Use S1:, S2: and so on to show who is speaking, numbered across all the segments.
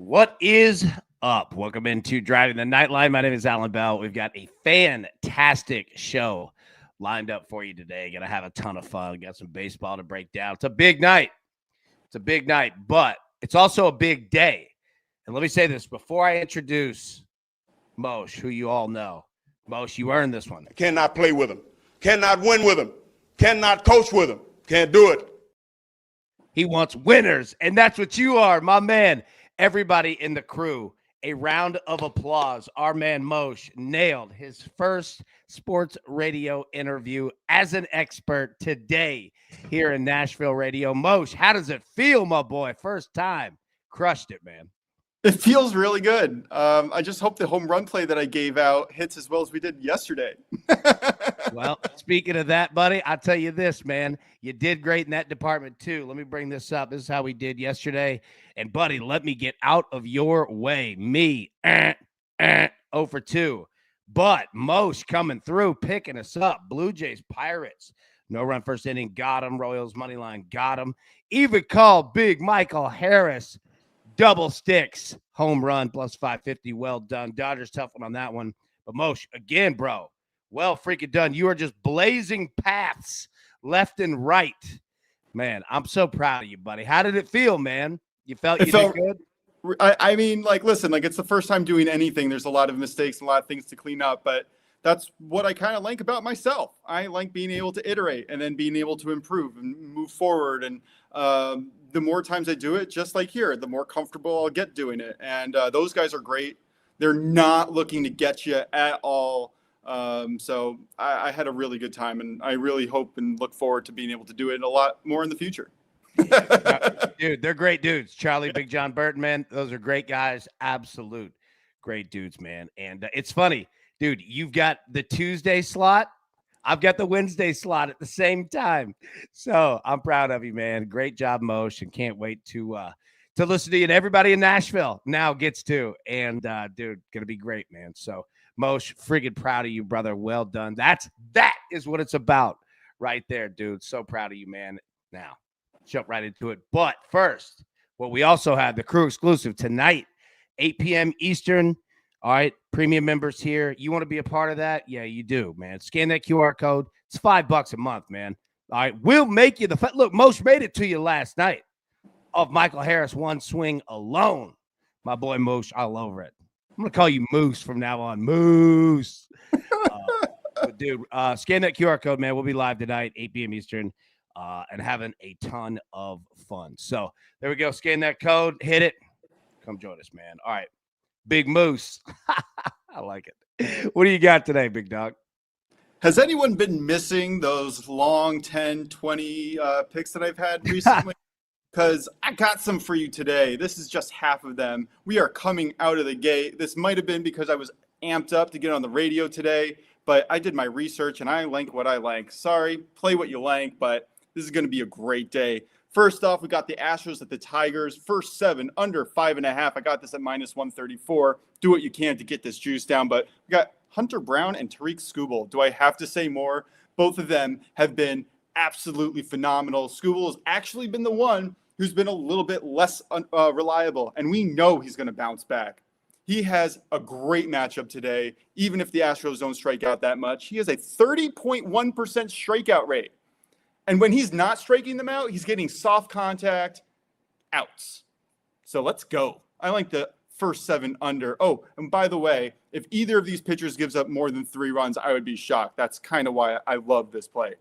S1: What is up? Welcome into Driving the Nightline. My name is Alan Bell. We've got a fantastic show lined up for you today. Going to have a ton of fun. Got some baseball to break down. It's a big night. But it's also a big day. And let me say this before I introduce Moshe, who you all know. Moshe, you earned this one.
S2: Cannot play with him. Cannot win with him. Cannot coach with him. Can't do it.
S1: He wants winners, and that's what you are, my man. Everybody in the crew, a round of applause. Our man Moshe nailed his first sports radio interview as an expert today here in Nashville radio. Moshe, how does it feel, my boy? First time. Crushed it, man.
S3: It feels really good. I just hope the home run play that I gave out hits as well as we did yesterday.
S1: Well, speaking of that, buddy, I'll tell you this, man. You did great in that department, too. Let me bring this up. This is how we did yesterday. And, buddy, let me get out of your way. Me, 0 for 2. But Moshe coming through, picking us up. Blue Jays, Pirates. No run first inning. Got him. Royals, money line. Got him. Even called Big Michael Harris. Double sticks. Home run, plus 550. Well done. Dodgers tough one on that one. But Moshe, again, bro. Well freaking done. You are just blazing paths left and right. Man, I'm so proud of you, buddy. How did it feel, man? You felt did good?
S3: I mean, listen, it's the first time doing anything. There's a lot of mistakes and a lot of things to clean up, but that's what I kind of like about myself. I like being able to iterate and then being able to improve and move forward. And the more times I do it, just like here, the more comfortable I'll get doing it. And those guys are great. They're not looking to get you at all. So I had a really good time, and I really hope and look forward to being able to do it a lot more in the future.
S1: Dude, they're great dudes. Charlie, Big John Burton, man. Those are great guys. Absolute great dudes, man. And it's funny, dude, you've got the Tuesday slot. I've got the Wednesday slot at the same time. So I'm proud of you, man. Great job, Moshe, and can't wait to listen to you. And everybody in Nashville now gets to. And, dude, going to be great, man. So, Moshe, friggin' proud of you, brother. Well done. That is what it's about right there, dude. So proud of you, man. Now, jump right into it. But first, what we also have, the crew exclusive tonight, 8 p.m. Eastern. All right, premium members here. You want to be a part of that? Yeah, you do, man. Scan that QR code. It's $5 a month, man. All right, we'll make you the look. Moshe made it to you last night of Michael Harris one swing alone. My boy Moshe all over it. I'm going to call you Moose from now on. Moose. But dude, scan that QR code, man. We'll be live tonight, 8 p.m. Eastern, and having a ton of fun. So there we go. Scan that code. Hit it. Come join us, man. All right. Big Moose. I like it. What do you got today, big dog?
S3: Has anyone been missing those long 10, 20 picks that I've had recently? Because I got some for you today. This is just half of them. We are coming out of the gate. This might have been because I was amped up to get on the radio today, but I did my research and I like what I like. Sorry, play what you like, but this is going to be a great day. First off, we got the Astros at the Tigers. First 7 under 5.5. I got this at minus 134. Do what you can to get this juice down. But we got Hunter Brown and Tariq Skubal. Do I have to say more? Both of them have been absolutely phenomenal. Skubal has actually been the one who's been a little bit less reliable, and we know he's going to bounce back. He has a great matchup today, even if the Astros don't strike out that much. He has a 30.1% strikeout rate. And when he's not striking them out, he's getting soft contact outs. So let's go. I like the first 7 under. Oh, and by the way, if either of these pitchers gives up more than 3 runs, I would be shocked. That's kind of why I love this play.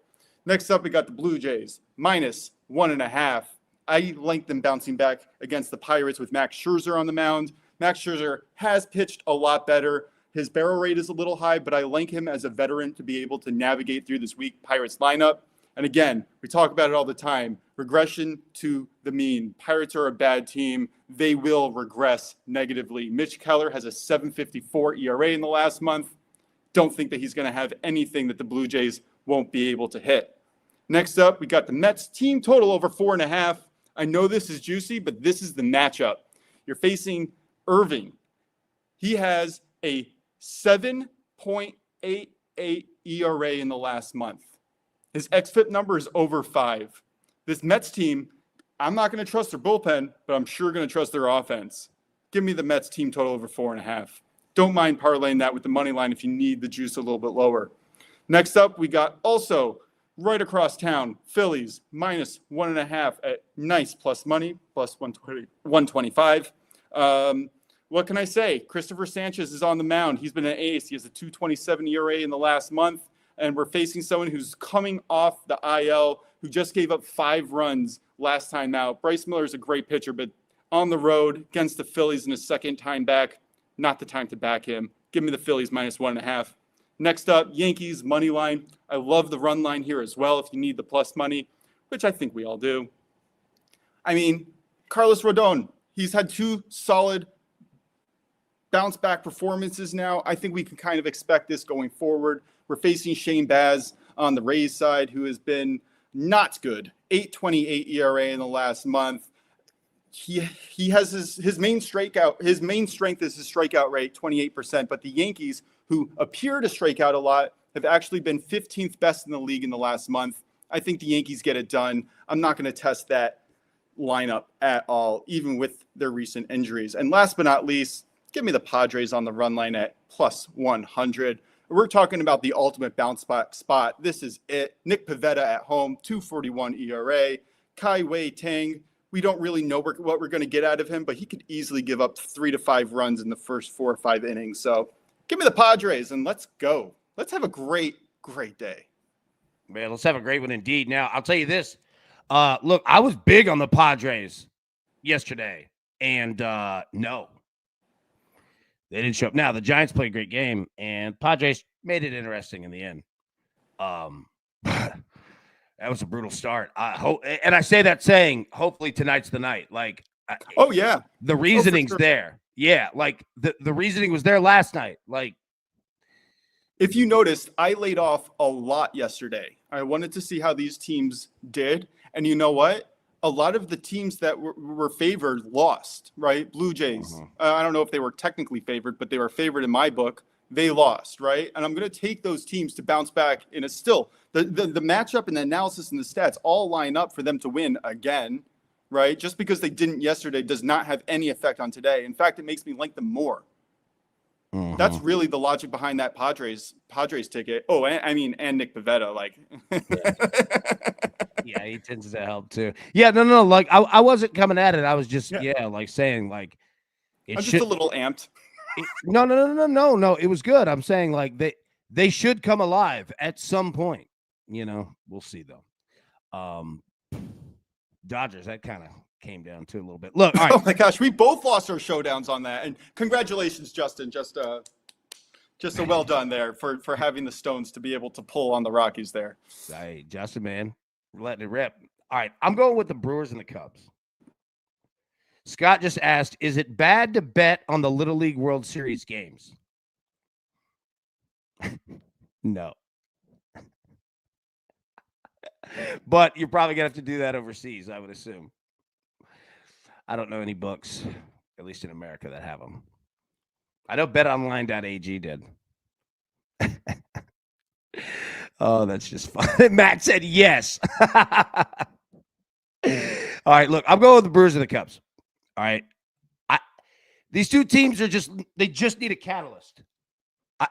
S3: Next up, we got the Blue Jays, minus 1.5. I like them bouncing back against the Pirates with Max Scherzer on the mound. Max Scherzer has pitched a lot better. His barrel rate is a little high, but I like him as a veteran to be able to navigate through this weak Pirates lineup. And again, we talk about it all the time. Regression to the mean. Pirates are a bad team. They will regress negatively. Mitch Keller has a 7.54 ERA in the last month. Don't think that he's going to have anything that the Blue Jays won't be able to hit. Next up, we got the Mets team total over 4.5. I know this is juicy, but this is the matchup. You're facing Irving. He has a 7.88 ERA in the last month. His xFIP number is over 5. This Mets team, I'm not going to trust their bullpen, but I'm sure going to trust their offense. Give me the Mets team total over 4.5. Don't mind parlaying that with the money line if you need the juice a little bit lower. Next up, we got also right across town, Phillies minus 1.5 at nice plus money, plus 125. What can I say? Christopher Sanchez is on the mound. He's been an ace. He has a 2.27 ERA in the last month, and we're facing someone who's coming off the IL, who just gave up 5 runs last time out. Bryce Miller is a great pitcher, but on the road against the Phillies in his second time back, not the time to back him. Give me the Phillies minus 1.5. Next up, Yankees money line. I love the run line here as well if you need the plus money, which I think we all do. I mean, Carlos Rodon, he's had 2 solid bounce back performances now. I think we can kind of expect this going forward. We're facing Shane Baz on the Rays side, who has been not good. 8.28 ERA in the last month. He has his main strikeout. His main strength is his strikeout rate, 28%. But the Yankees, who appear to strike out a lot, have actually been 15th best in the league in the last month. I think the Yankees get it done. I'm not going to test that lineup at all, even with their recent injuries. And last but not least, give me the Padres on the run line at plus 100. We're talking about the ultimate bounce back spot. This is it. Nick Pivetta at home, 2.41 ERA. Kai Wei Tang, we don't really know what we're going to get out of him, but he could easily give up 3 to 5 runs in the first 4 or 5 innings. So give me the Padres and let's go. Let's have a great, great day.
S1: Man, let's have a great one indeed. Now, I'll tell you this. Look, I was big on the Padres yesterday, and no, they didn't show up. Now, the Giants played a great game, and Padres made it interesting in the end. That was a brutal start. And I say that saying, hopefully tonight's the night. Like,
S3: oh yeah,
S1: the reasoning's there. Yeah, like the reasoning was there last night. Like,
S3: if you noticed, I laid off a lot yesterday. I wanted to see how these teams did, and you know what? A lot of the teams that were favored lost. Right? Blue Jays. I don't know if they were technically favored, but they were favored in my book. They lost, right? And I'm going to take those teams to bounce back in a still. The matchup and the analysis and the stats all line up for them to win again, right? Just because they didn't yesterday does not have any effect on today. In fact, it makes me like them more. That's really the logic behind that Padres ticket. Oh, and Nick Pivetta, like.
S1: Yeah, he tends to help too. Yeah, no. Like I wasn't coming at it. I was just like saying like
S3: I'm just a little amped.
S1: No. It was good. I'm saying like they should come alive at some point. You know, we'll see though. Dodgers, that kind of came down to a little bit. Look, all right.
S3: Oh my gosh, we both lost our showdowns on that. And congratulations, Justin. Just a well done there for having the Stones to be able to pull on the Rockies there.
S1: Hey, Justin, man, we're letting it rip. All right, I'm going with the Brewers and the Cubs. Scott just asked, is it bad to bet on the Little League World Series games? No. But you're probably going to have to do that overseas, I would assume. I don't know any books, at least in America, that have them. I know betonline.ag did. Oh, that's just fun. Matt said yes. All right, look, I'm going with the Brewers and the Cubs. All right. These two teams they just need a catalyst.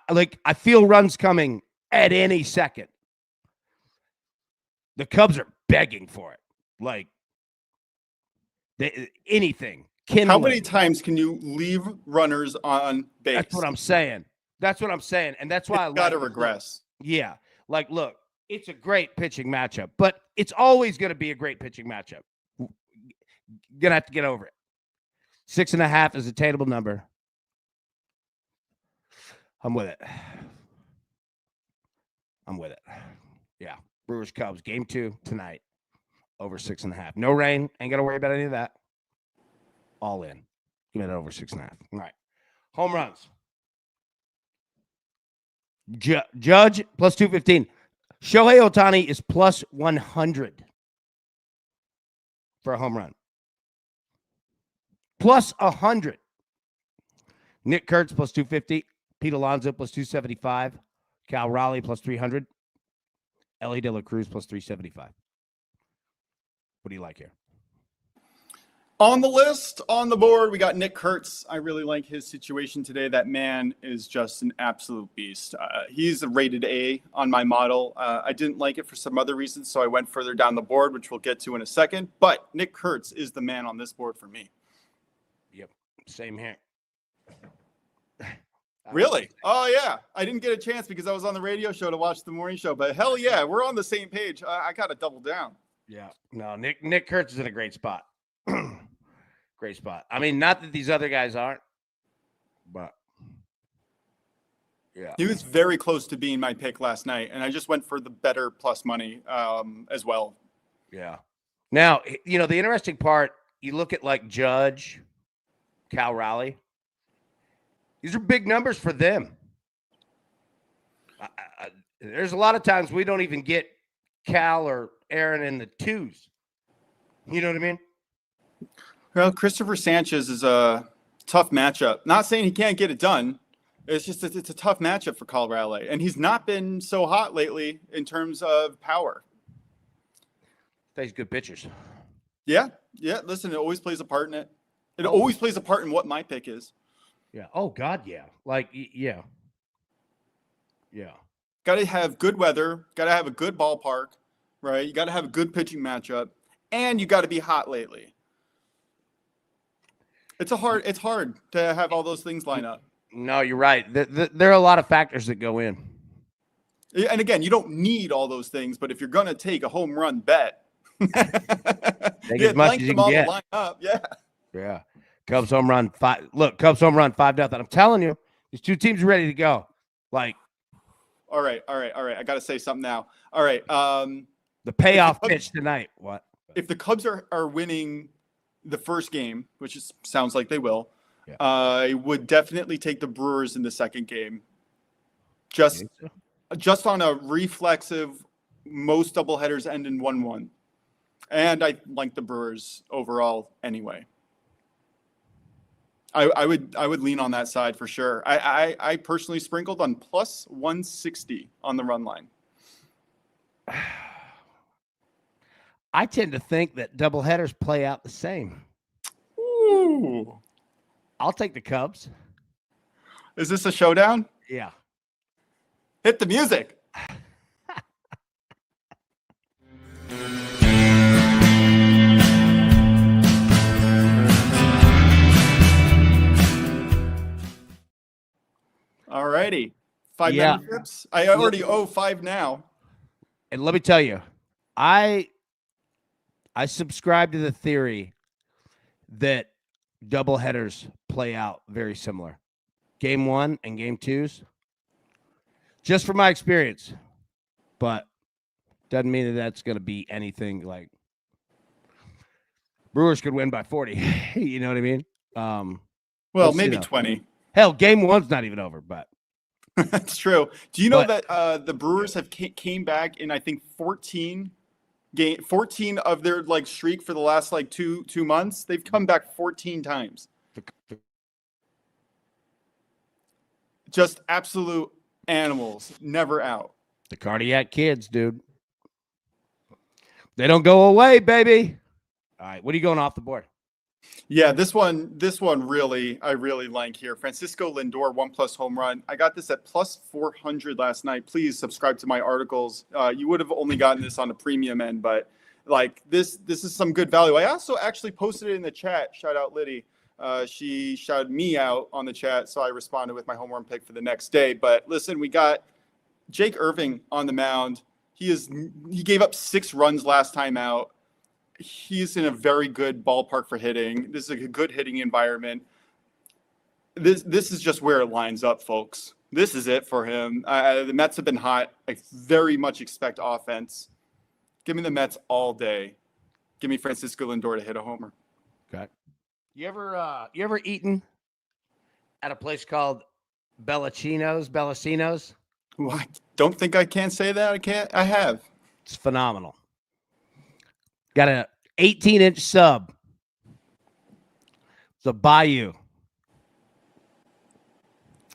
S1: I feel runs coming at any second. The Cubs are begging for it. Like, anything.
S3: How many times can you leave runners on base?
S1: That's what I'm saying. And that's why I
S3: got to regress.
S1: Yeah. Like, look, it's a great pitching matchup, but it's always going to be a great pitching matchup. Going to have to get over it. 6.5 is a attainable number. I'm with it. Yeah. Brewers Cubs game 2 tonight over 6.5. No rain. Ain't got to worry about any of that. All in. Give me that over 6.5. All right. Home runs. Judge plus 215. Shohei Ohtani is plus 100 for a home run. Plus 100. Nick Kurtz plus 250. Pete Alonso plus 275. Cal Raleigh plus 300. Ellie De La Cruz plus 375. What do you like here?
S3: On the list, on the board, we got Nick Kurtz. I really like his situation today. That man is just an absolute beast. He's a rated A on my model. I didn't like it for some other reasons, so I went further down the board, which we'll get to in a second. But Nick Kurtz is the man on this board for me.
S1: Yep, same here.
S3: Really? Oh, yeah. I didn't get a chance because I was on the radio show to watch the morning show. But hell yeah, we're on the same page. I got to double down.
S1: Yeah. No, Nick Kurtz is in a great spot. Great spot. I mean, not that these other guys aren't, but yeah.
S3: He was very close to being my pick last night, and I just went for the better plus money as well.
S1: Yeah. Now, you know, the interesting part, you look at like Judge, Cal Raleigh. These are big numbers for them. There's a lot of times we don't even get Cal or Aaron in the twos. You know what I mean?
S3: Well, Christopher Sanchez is a tough matchup. Not saying he can't get it done. It's just it's a tough matchup for Cal Raleigh, and he's not been so hot lately in terms of power.
S1: These good pitchers.
S3: Yeah. Listen, it always plays a part in it. It always plays a part in what my pick is.
S1: Yeah. Oh God, yeah. Like, yeah.
S3: Got to have good weather. Got to have a good ballpark, right? You got to have a good pitching matchup, and you got to be hot lately. It's hard to have all those things line up.
S1: No, you're right. There are a lot of factors that go in.
S3: And again, you don't need all those things, but if you're going to take a home run bet,
S1: take as much as you can get.
S3: Line up. Yeah.
S1: Yeah. Cubs home run 5. Look, Cubs home run 5-0. I'm telling you, these two teams are ready to go. Like,
S3: all right. I got to say something now. All right.
S1: The payoff pitch tonight. What?
S3: If the Cubs are winning the first game, which sounds like they will,
S1: yeah.
S3: I would definitely take the Brewers in the second game. Just on a reflexive, most doubleheaders end in 1-1. And I like the Brewers overall anyway. I would lean on that side for sure. I personally sprinkled on plus 160 on the run line.
S1: I tend to think that doubleheaders play out the same.
S3: Ooh.
S1: I'll take the Cubs.
S3: Is this a showdown?
S1: Yeah.
S3: Hit the music. All righty. 5 memberships. I already owe 5 now.
S1: And let me tell you, I subscribe to the theory that doubleheaders play out very similar. Game 1 and game 2s. Just from my experience. But doesn't mean that that's going to be anything like Brewers could win by 40. You know what I mean?
S3: Well, maybe 20.
S1: Hell, game 1's not even over, but
S3: that's true. Do you know that the Brewers have came back in, I think, 14 of their like streak for the last like two months? They've come back 14 times. Just absolute animals, never out.
S1: The cardiac kids, dude. They don't go away, baby. All right, what are you going off the board?
S3: Yeah, this one I really like here. Francisco Lindor, 1+ home run. I got this at plus 400 last night. Please subscribe to my articles. You would have only gotten this on the premium end, but like this is some good value. I also actually posted it in the chat. Shout out Liddy. She shouted me out on the chat, so I responded with my home run pick for the next day. But listen, we got Jake Irving on the mound. He gave up 6 runs last time out. He's in a very good ballpark for hitting. This is a good hitting environment. This is just where it lines up, folks. This is it for him. The Mets have been hot. I very much expect offense. Give me the Mets all day. Give me Francisco Lindor to hit a homer.
S1: Okay. You ever eaten at a place called Bellacino's?
S3: Well, I don't think I can say that. I have.
S1: It's phenomenal. Got a 18-inch sub. It's a Bayou.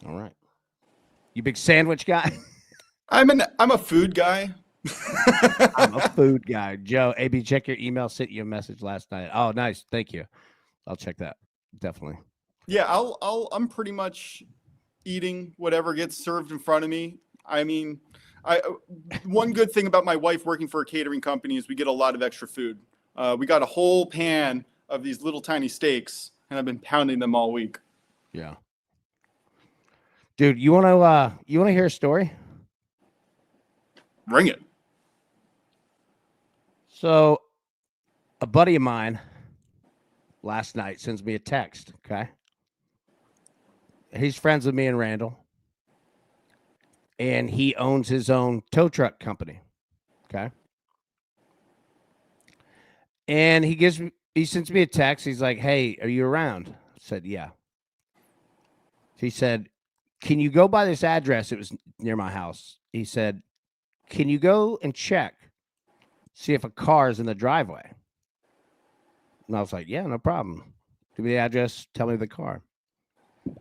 S1: All right. You big sandwich guy?
S3: I'm a food guy.
S1: I'm a food guy. Joe, AB, check your email. Sent you a message last night. Oh, nice. Thank you. I'll check that. Definitely.
S3: Yeah, I'm pretty much eating whatever gets served in front of me. I mean, one good thing about my wife working for a catering company is we get a lot of extra food. We got a whole pan of these little tiny steaks, and I've been pounding them all week.
S1: Yeah. Dude, you want to hear a story?
S3: Bring it.
S1: So, a buddy of mine last night sends me a text, okay? He's friends with me and Randall, and he owns his own tow truck company, okay? And he sends me a text. He's like, "Hey, are you around?" I said, "Yeah." He said, "Can you go by this address?" It was near my house. He said, "Can you go and check, see if a car is in the driveway?" And I was like, "Yeah, no problem. Give me the address. Tell me the car."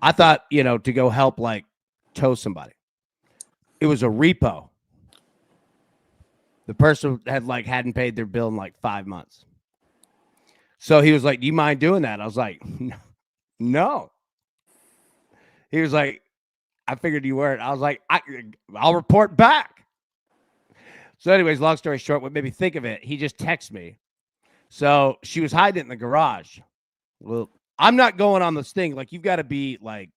S1: I thought, to go help like tow somebody. It was a repo. The person hadn't paid their bill in like 5 months. So he was like, "Do you mind doing that?" I was like, "No." He was like, "I figured you weren't." I was like, I'll report back. So anyways, long story short, what made me think of it, he just texted me. So she was hiding it in the garage. Well, I'm not going on this thing. Like, you've got to be like,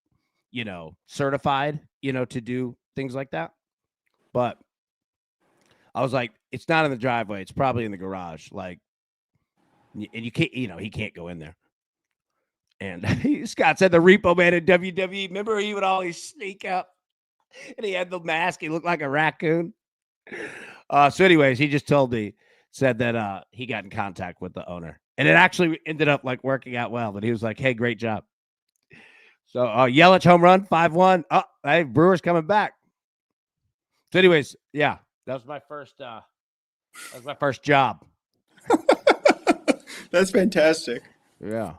S1: certified, to do things like that. But I was like, it's not in the driveway. It's probably in the garage. Like, and you can't, he can't go in there. And Scott said the repo man in WWE, remember he would always sneak up and he had the mask. He looked like a raccoon. So anyways, he just said that he got in contact with the owner. And it actually ended up like working out well. But he was like, "Hey, great job." So Yelich home run, 5-1. Oh, hey, Brewers coming back. So anyways, yeah, that was my first job.
S3: That's fantastic.
S1: Yeah.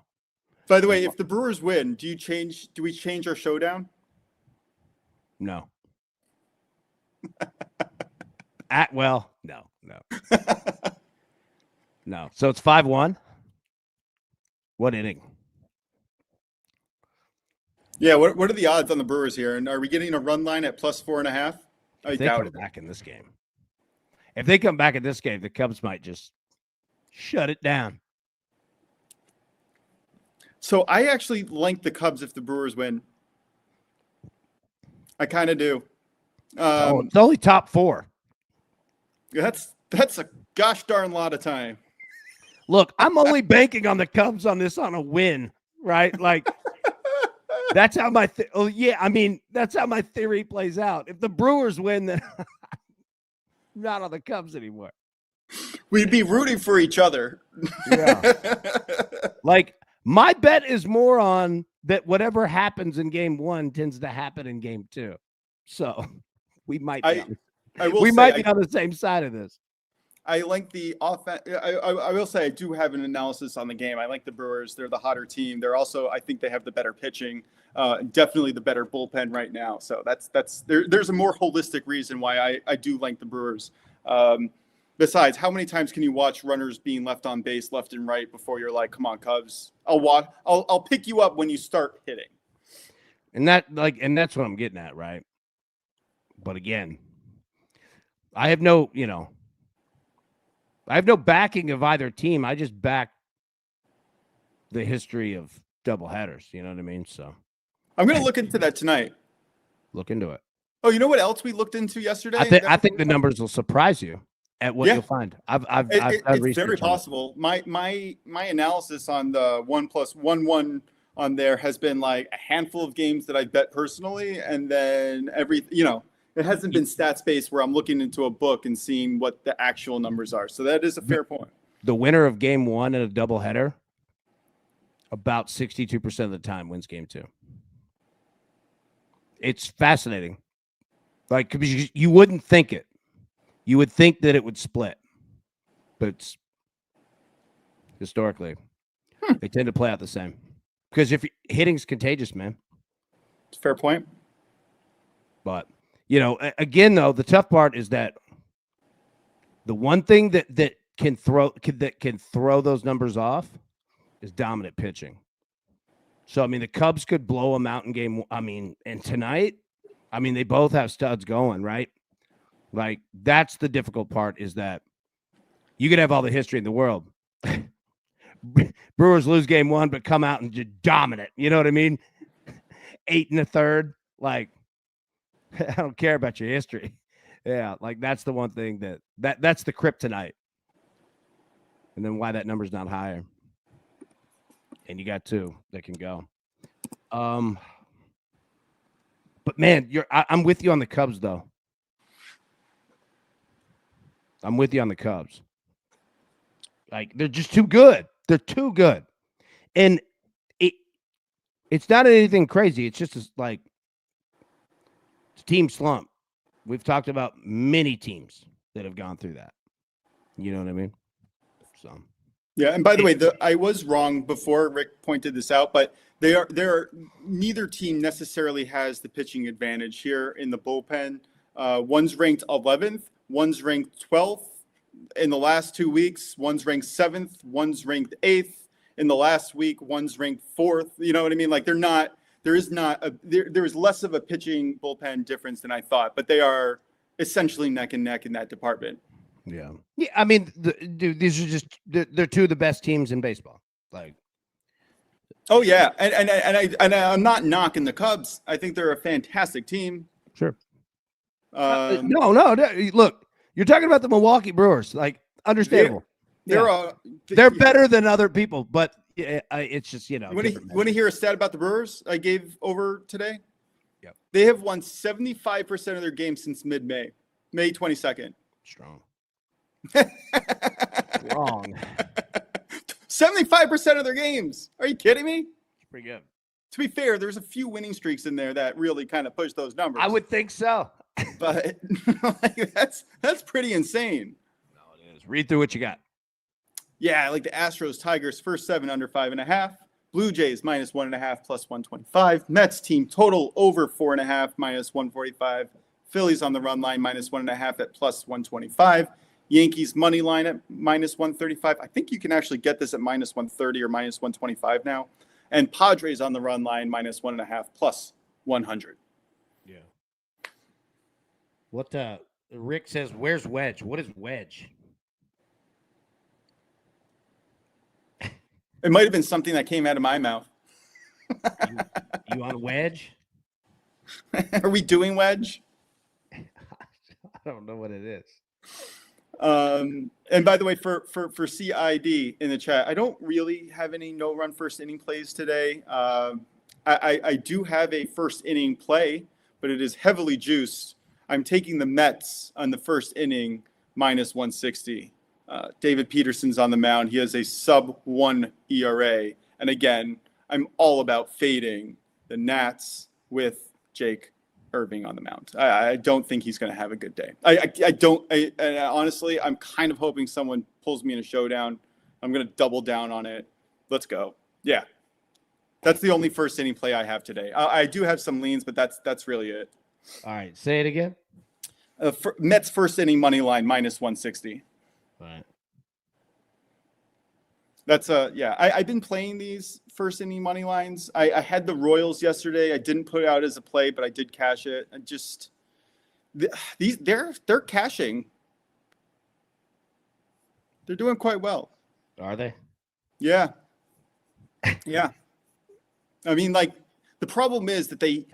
S3: By the way, if the Brewers win, do we change our showdown?
S1: No. No. No. So it's 5-1. What inning?
S3: Yeah, what are the odds on the Brewers here? And are we getting a run line at +4.5? I doubt it.
S1: Back in this game. If they come back in this game, the Cubs might just shut it down.
S3: So I actually like the Cubs if the Brewers win. I kind of do.
S1: It's only top 4.
S3: That's a gosh darn lot of time.
S1: Look, I'm only banking on the Cubs on a win, right? Like, that's how that's how my theory plays out. If the Brewers win, then I'm not on the Cubs anymore.
S3: We'd be rooting for each other.
S1: Yeah. Like, my bet is more on that whatever happens in game 1 tends to happen in game 2. So we might be on the same side of this.
S3: I like the offense. I will say I do have an analysis on the game. I like the Brewers. They're the hotter team. They're also, I think they have the better pitching, definitely the better bullpen right now. So there's a more holistic reason why I do like the Brewers. Besides, how many times can you watch runners being left on base left and right before you're like, "Come on, Cubs, I'll pick you up when you start hitting."
S1: And that's what I'm getting at, right? But again, I have no backing of either team. I just back the history of doubleheaders. You know what I mean? So
S3: I'm going to look into that tonight.
S1: Look into it.
S3: Oh, you know what else we looked into yesterday?
S1: I think the numbers will surprise you at what you'll find.
S3: It's very possible. My analysis on the 1+1 on there has been like a handful of games that I bet personally, and then it hasn't been stats based where I'm looking into a book and seeing what the actual numbers are. So that is a fair point.
S1: The winner of game 1 in a doubleheader, about 62% of the time, wins game 2. It's fascinating. Like, because you wouldn't think it. You would think that it would split, but it's historically they tend to play out the same. Because if hitting's contagious, man.
S3: It's a fair point.
S1: But again, though, the tough part is that the one thing that can throw those numbers off is dominant pitching. So, I mean, the Cubs could blow them out in game. I mean, and tonight, I mean, they both have studs going, right? Like, that's the difficult part is that you could have all the history in the world. Brewers lose game 1, but come out and just dominate. You know what I mean? 8 1/3. Like, I don't care about your history. Yeah, like that's the one thing that's the kryptonite. And then why that number's not higher. And you got 2 that can go. But man, I'm with you on the Cubs though. I'm with you on the Cubs. Like they're just too good. They're too good. And it's not anything crazy. It's just like it's team slump. We've talked about many teams that have gone through that. You know what I mean? So
S3: yeah, and by the way, I was wrong before Rick pointed this out, but neither team necessarily has the pitching advantage here in the bullpen. One's ranked 11th, one's ranked 12th in the last 2 weeks. One's ranked 7th, one's ranked 8th in the last week. One's ranked 4th. You know what I mean? Like there is less of a pitching bullpen difference than I thought, but they are essentially neck and neck in that department.
S1: Yeah. I mean, dude, these are just they're 2 of the best teams in baseball. Like,
S3: oh yeah, and I'm not knocking the Cubs. I think they're a fantastic team.
S1: Sure. No. Look, you're talking about the Milwaukee Brewers. Like, understandable. They're better than other people, but it's just You
S3: want to hear a stat about the Brewers I gave over today?
S1: Yep.
S3: They have won 75% of their games since mid-May, May 22nd.
S1: Strong. Wrong.
S3: 75% of their games. Are you kidding me?
S1: It's pretty good.
S3: To be fair, there's a few winning streaks in there that really kind of push those numbers.
S1: I would think so.
S3: But that's pretty insane.
S1: No, it is. Read through what you got.
S3: Yeah, like the Astros, Tigers, first 7 under 5.5. Blue Jays -1.5 plus 125. Mets team total over 4.5 -145. Phillies on the run line -1.5 at plus 125. Yankees money line at -135. I think you can actually get this at -130 or -125 now. And Padres on the run line -1.5 plus 100.
S1: Yeah. What Rick says, where's Wedge? What is Wedge?
S3: It might have been something that came out of my mouth.
S1: You on Wedge?
S3: Are we doing Wedge?
S1: I don't know what it is.
S3: And by the way, for CID in the chat, I don't really have any no-run first inning plays today. I do have a first inning play, but it is heavily juiced. I'm taking the Mets on the first inning -160. David Peterson's on the mound. He has a sub-1 ERA. And again, I'm all about fading the Nats with Jake Irving on the mound. I don't think he's going to have a good day. Honestly, I'm kind of hoping someone pulls me in a showdown. I'm going to double down on it. Let's go. Yeah. That's the only first inning play I have today. I do have some leans, but that's really it.
S1: All right. Say it again.
S3: Mets first inning money line -160.
S1: All right.
S3: That's I've been playing these first inning money lines. I had the Royals yesterday. I didn't put it out as a play, but I did cash it. And just they're cashing. They're doing quite well.
S1: Are they?
S3: Yeah. Yeah. I mean, like the problem is that they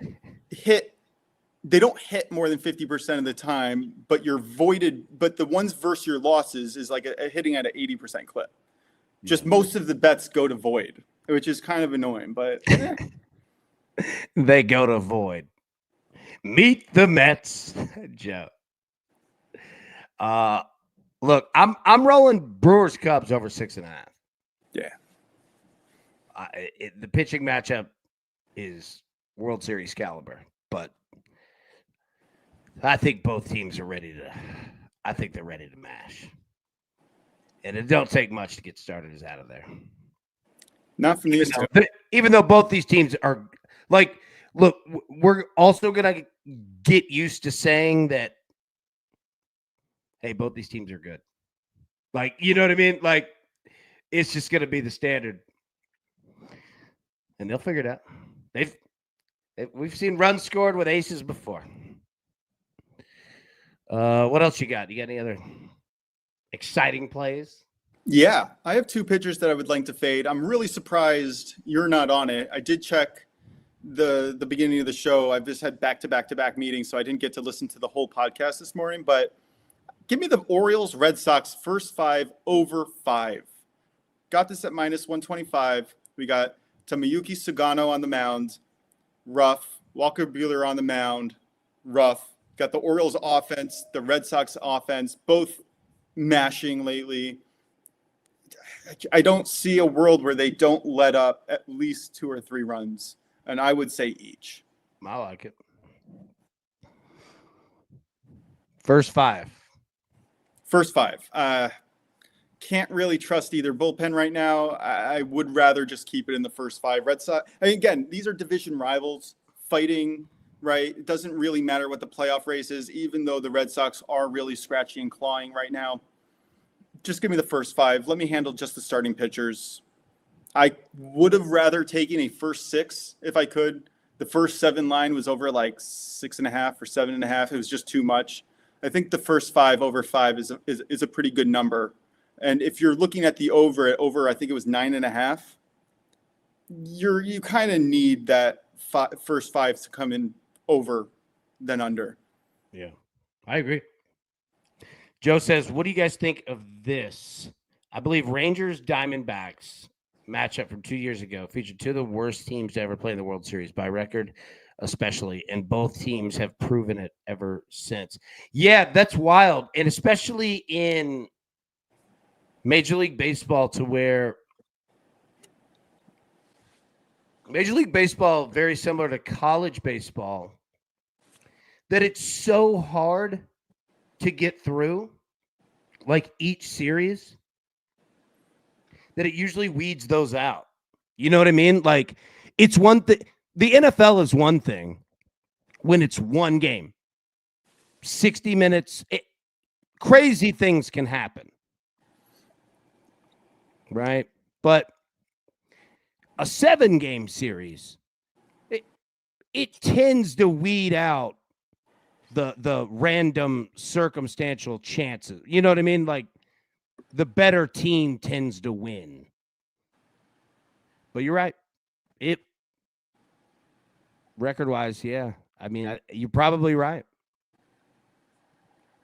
S3: don't hit more than 50% of the time, but you're voided. But the ones versus your losses is like a hitting at an 80% clip. Just most of the bets go to void, which is kind of annoying, but
S1: they go to void. Meet the Mets, Joe. Look, I'm rolling Brewers Cubs over 6.5.
S3: Yeah.
S1: The pitching matchup is World Series caliber, but I think both teams are ready to. I think they're ready to mash. And it don't take much to get started out of there.
S3: Not from these two.
S1: Even though both these teams are like, look, we're also going to get used to saying that, hey, both these teams are good. Like, you know what I mean? Like, it's just going to be the standard. and they'll figure it out. We've seen runs scored with aces before. What else you got? You got any other exciting plays?
S3: Yeah, I have two pitchers that I would like to fade. I'm really surprised you're not on it. I did check the beginning of the show. I've just had back-to-back meetings, so I didn't get to listen to the whole podcast this morning. But give me the Orioles Red Sox first 5 over 5. Got this at minus 125. We got Tomoyuki Sugano on the mound, rough. Walker Buehler on the mound, rough. Got the Orioles offense, the Red Sox offense, both mashing lately. I don't see a world where they don't let up at least 2 or 3 runs, and I would say each.
S1: I like it. First 5.
S3: First 5. Can't really trust either bullpen right now. I would rather just keep it in the first 5. Red Sox, again, these are division rivals fighting, right? It doesn't really matter what the playoff race is, even though the Red Sox are really scratchy and clawing right now. Just give me the first 5. Let me handle just the starting pitchers. I would have rather taken a first 6 if I could. The first 7 line was over like 6.5 or 7.5. It was just too much. I think the first 5 over 5 is a pretty good number. And if you're looking at the over, I think it was 9.5. You kind of need that first 5 to come in over than under.
S1: Yeah, I agree. Joe says, what do you guys think of this? I believe Rangers Diamondbacks matchup from 2 years ago featured 2 of the worst teams to ever play in the World Series by record, especially, and both teams have proven it ever since. Yeah, that's wild. And especially in Major League Baseball, to where Major League Baseball, very similar to college baseball, that it's so hard to get through, like each series, that it usually weeds those out. You know what I mean? Like, it's one thing. The NFL is one thing when it's one game, 60 minutes. Crazy things can happen, right? But a 7-game series, it tends to weed out the random circumstantial chances. You know what I mean? Like, the better team tends to win. But you're right. It record-wise, yeah. I mean, you're probably right.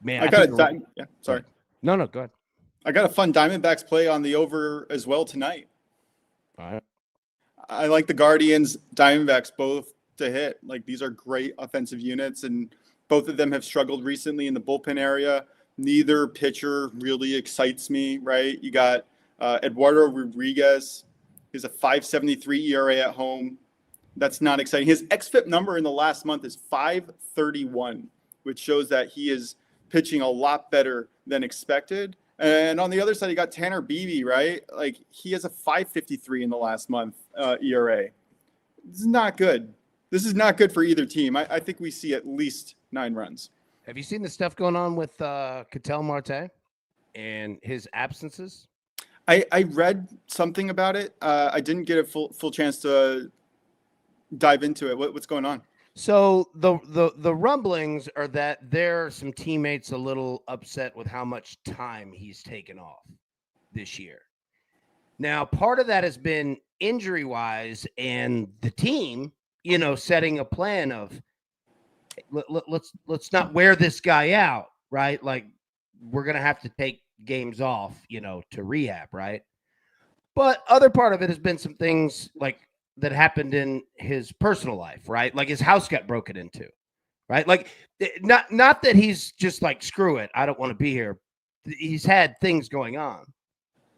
S1: Man,
S3: sorry.
S1: No, go ahead.
S3: I got a fun Diamondbacks play on the over as well tonight.
S1: All right.
S3: I like the Guardians, Diamondbacks both to hit. Like, these are great offensive units, and both of them have struggled recently in the bullpen area. Neither pitcher really excites me, right? You got Eduardo Rodriguez. He's a 5.73 ERA at home. That's not exciting. His xFIP number in the last month is 5.31, which shows that he is pitching a lot better than expected. And on the other side, you got Tanner Beebe, right? Like, he has a 5.53 in the last month ERA. This is not good. This is not good for either team. I think we see at least 9 runs.
S1: Have you seen the stuff going on with Ketel Marte and his absences?
S3: I read something about it. I didn't get a full chance to dive into it. What's going on?
S1: So the rumblings are that there are some teammates a little upset with how much time he's taken off this year. Now, part of that has been injury-wise, and the team, setting a plan of let's not wear this guy out, right? Like, we're gonna have to take games off, to rehab, right? But other part of it has been some things like that happened in his personal life, right? Like, his house got broken into, right? Like, not that he's just like, screw it, I don't want to be here. He's had things going on,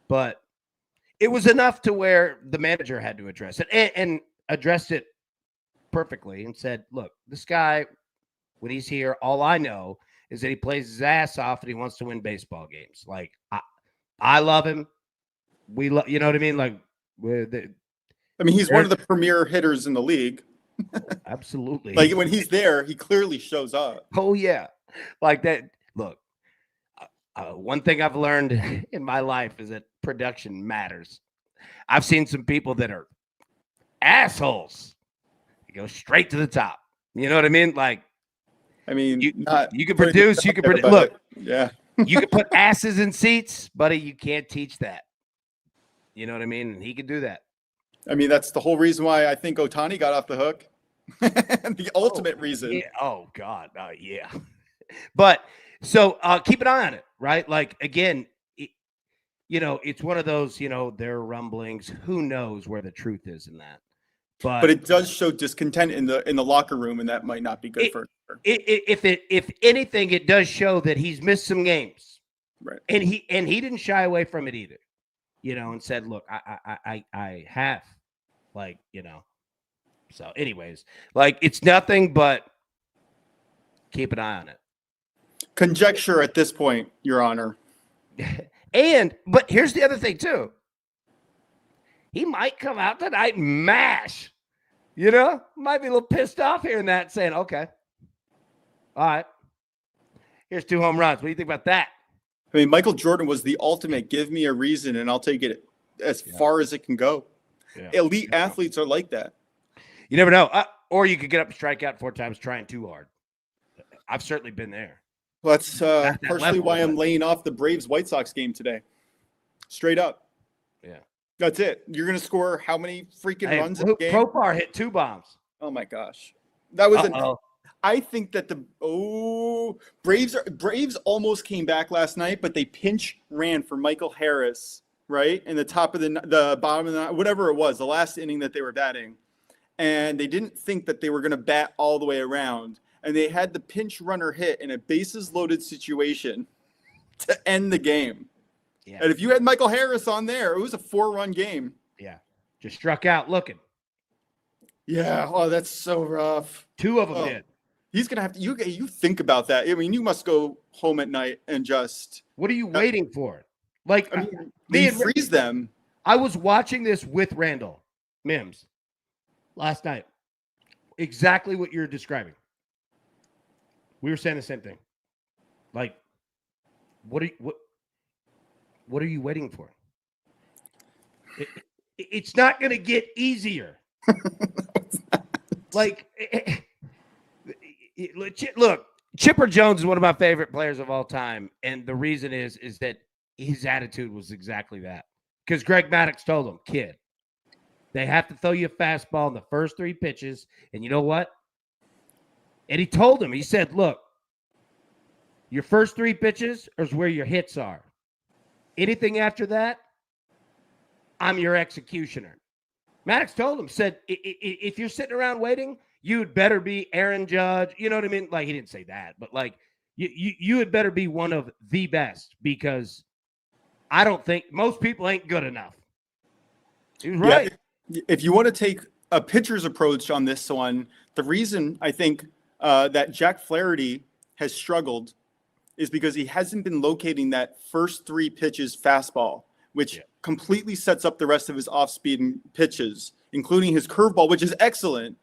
S1: but it was enough to where the manager had to address it and addressed it perfectly and said, look, this guy, when he's here, all I know is that he plays his ass off and he wants to win baseball games. Like, I love him. We love, you know what I mean? Like,
S3: he's one of the premier hitters in the league.
S1: Absolutely.
S3: Like, when he's there, he clearly shows up.
S1: Oh, yeah. Like that. Look, one thing I've learned in my life is that production matters. I've seen some people that are assholes. You go straight to the top. You know what I mean? Like,
S3: I mean,
S1: you can
S3: putting
S1: produce.
S3: this
S1: You
S3: out
S1: can
S3: there,
S1: produce.
S3: but
S1: Look,
S3: yeah.
S1: you can put asses in seats, buddy. You can't teach that. You know what I mean? And he could do that.
S3: I mean, that's the whole reason why I think Ohtani got off the hook. The ultimate reason.
S1: Yeah. Oh God. Yeah. But so keep an eye on it, right? Like again, it's one of those. There are rumblings. Who knows where the truth is in that?
S3: But it does show discontent in the locker room, and that might not be good for her.
S1: If anything, it does show that he's missed some games,
S3: Right?
S1: And he didn't shy away from it either, and said, "Look, I have, like, So, anyways, like it's nothing but keep an eye on it.
S3: Conjecture at this point, Your Honor.
S1: But here's the other thing too. He might come out tonight and mash. Might be a little pissed off hearing that, saying, okay, all right, here's 2 home runs. What do you think about that?
S3: I mean, Michael Jordan was the ultimate. Give me a reason, and I'll take it as far as it can go. Yeah. Elite athletes are like that.
S1: You never know. Or you could get up and strike out 4 times trying too hard. I've certainly been there.
S3: Well, that's partially why I'm laying off the Braves-White Sox game today. Straight up.
S1: Yeah.
S3: That's it. You're going to score how many freaking runs in the game?
S1: Profar hit 2 bombs.
S3: Oh, my gosh. That was I think that Braves almost came back last night, but they pinch ran for Michael Harris, right? In the top of the bottom of the whatever it was, the last inning that they were batting. And they didn't think that they were going to bat all the way around. And they had the pinch runner hit in a bases loaded situation to end the game. Yeah. And if you had Michael Harris on there, it was a 4-run game.
S1: Yeah. Just struck out looking.
S3: Yeah. Oh, that's so rough.
S1: 2 of them did.
S3: He's going to have to, you think about that. I mean, you must go home at night and just.
S1: What are you waiting for? Like,
S3: I mean, they freeze them.
S1: I was watching this with Randall Mims last night. Exactly what you're describing. We were saying the same thing. Like, what are you waiting for? It's not going to get easier. Like, look, Chipper Jones is one of my favorite players of all time, and the reason is that his attitude was exactly that. Because Greg Maddux told him, kid, they have to throw you a fastball in the first 3 pitches, and you know what? And he told him, he said, look, your first 3 pitches is where your hits are. Anything after that, I'm your executioner. Maddux told him, said, if you're sitting around waiting, you had better be Aaron Judge. You know what I mean? Like, he didn't say that, but like, you had better be one of the best, because I don't think most people ain't good enough. He was right.
S3: Yeah, if you want to take a pitcher's approach on this one, the reason I think that Jack Flaherty has struggled is because he hasn't been locating that first 3 pitches fastball, which completely sets up the rest of his off-speed pitches, including his curveball, which is excellent,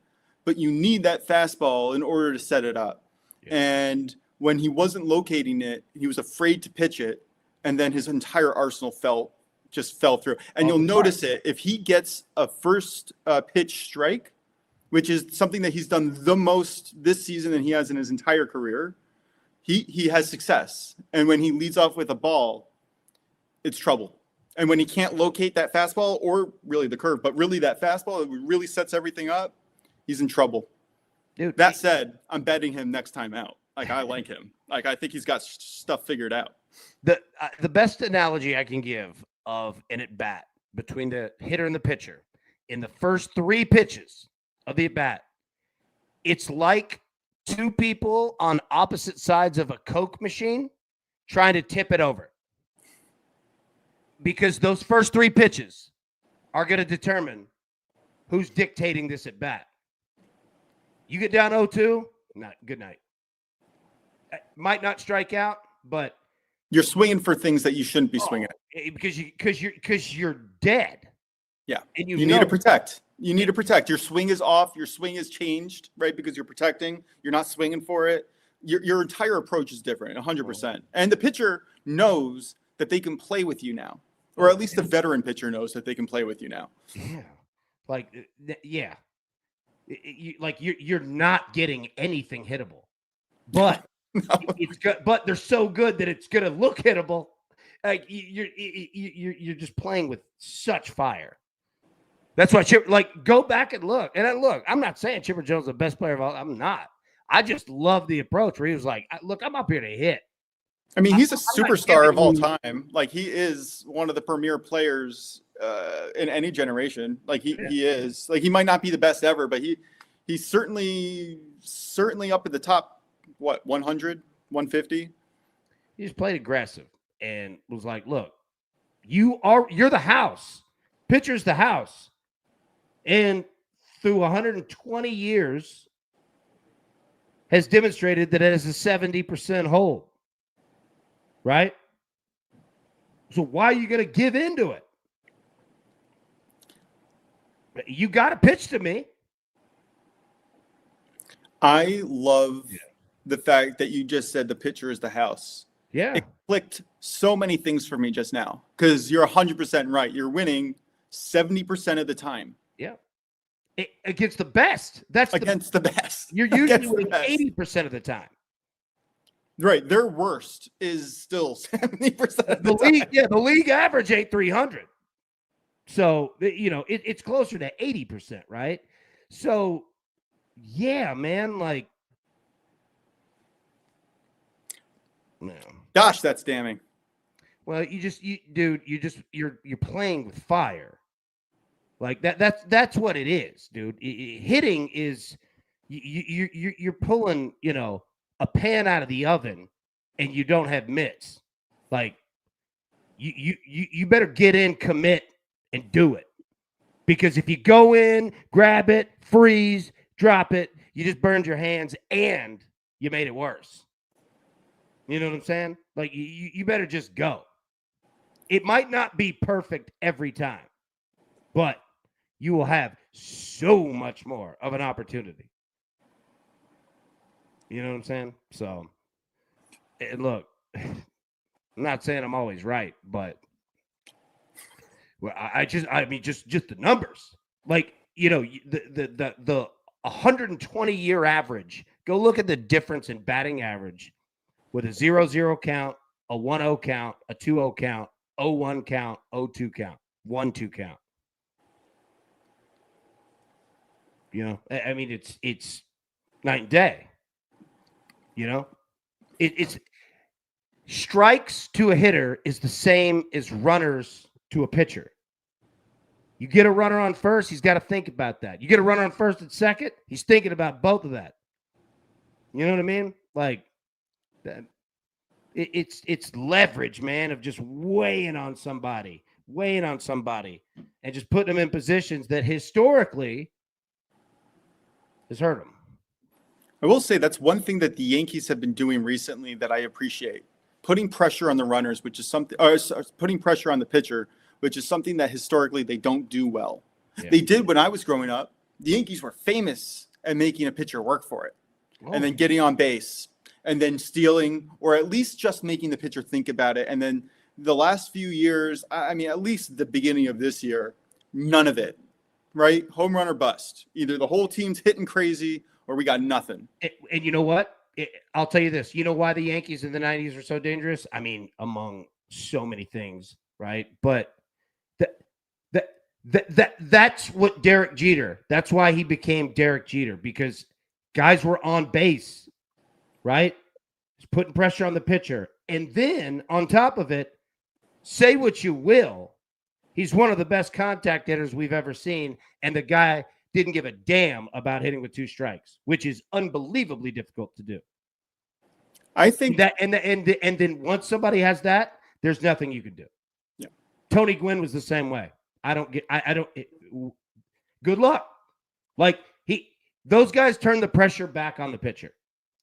S3: but you need that fastball in order to set it up. Yeah. And when he wasn't locating it, he was afraid to pitch it, and then his entire arsenal fell through. And you'll notice it if he gets a first pitch strike, which is something that he's done the most this season than he has in his entire career. He has success. And when he leads off with a ball, it's trouble. And when he can't locate that fastball, or really the curve, but really that fastball, it really sets everything up, he's in trouble. Dude, that said, I'm betting him next time out. Like, I like him. Like, I think he's got stuff figured out.
S1: The best analogy I can give of an at-bat between the hitter and the pitcher in the first 3 pitches of the at-bat, it's like 2 people on opposite sides of a Coke machine trying to tip it over. Because those first 3 pitches are going to determine who's dictating this at bat. You get down 0-2, good night. Might not strike out, but
S3: you're swinging for things that you shouldn't be swinging at.
S1: Because you're dead.
S3: Yeah. And you need to protect. You need to protect. Your swing is off. Your swing is changed, right? Because you're protecting. You're not swinging for it. Your entire approach is different, 100%. And the pitcher knows that they can play with you now. Or at least the veteran pitcher knows that they can play with you now.
S1: Yeah. Like, yeah, you're not getting anything hittable, but it's good. But they're so good that it's gonna look hittable. Like you're just playing with such fire. That's why go back and look. And look, I'm not saying Chipper Jones is the best player of all. I'm not. I just love the approach where he was like, look, I'm up here to hit.
S3: I mean, he's a superstar of all time. Like, he is one of the premier players in any generation. Like, he is. Like, he might not be the best ever, but he's certainly up at the top, 100, 150?
S1: He just played aggressive and was like, look, you're the house. Pitcher's the house. And through 120 years has demonstrated that it has a 70% hold. Right? So why are you going to give into it? You got to pitch to me.
S3: I love the fact that you just said the pitcher is the house.
S1: Yeah.
S3: It clicked so many things for me just now, because you're 100% right. You're winning 70% of the time.
S1: Yeah. Against the best. That's
S3: against the best.
S1: You're usually winning 80% of the time.
S3: Right. Their worst is still 70% of the time.
S1: League. Yeah. The league average ain't 300. So, it's closer to 80%. Right. So, yeah, man, like, no.
S3: Gosh, that's damning.
S1: Well, you're playing with fire. Like that's what it is, dude. Hitting is you're pulling, a pan out of the oven and you don't have mitts. Like you better get in, commit, and do it. Because if you go in, grab it, freeze, drop it, you just burned your hands and you made it worse. You know what I'm saying? Like, you better just go. It might not be perfect every time, but you will have so much more of an opportunity. You know what I'm saying? So, and look, I'm not saying I'm always right, but I mean, just the numbers. Like, the 120-year average. Go look at the difference in batting average with a 0-0 count, a 1-0 count, a 2-0 count, 0-1 count, 0-2 count, 1-2 count. I mean, it's night and day. It's strikes to a hitter is the same as runners to a pitcher. You get a runner on first, he's got to think about that. You get a runner on first and second, he's thinking about both of that. You know what I mean? Like, that. It's leverage, man, of just weighing on somebody, and just putting them in positions that historically has hurt them.
S3: I will say that's one thing that the Yankees have been doing recently that I appreciate. Putting pressure on the runners, which is something, or putting pressure on the pitcher, which is something that historically they don't do well. Yeah. They did when I was growing up. The Yankees were famous at making a pitcher work for it, and then getting on base, and then stealing, or at least just making the pitcher think about it. And then the last few years, I mean, at least the beginning of this year, none of it, right? Home run or bust. Either the whole team's hitting crazy or we got nothing.
S1: And you know what? I'll tell you this. You know why the Yankees in the 90s were so dangerous? I mean, among so many things, right? But that's what Derek Jeter, that's why he became Derek Jeter, because guys were on base, right? He's putting pressure on the pitcher. And then on top of it, say what you will, he's one of the best contact hitters we've ever seen. And the guy didn't give a damn about hitting with 2 strikes, which is unbelievably difficult to do.
S3: I think
S1: that, and then once somebody has that, there's nothing you can do.
S3: Yeah.
S1: Tony Gwynn was the same way. Good luck. Like, those guys turned the pressure back on the pitcher.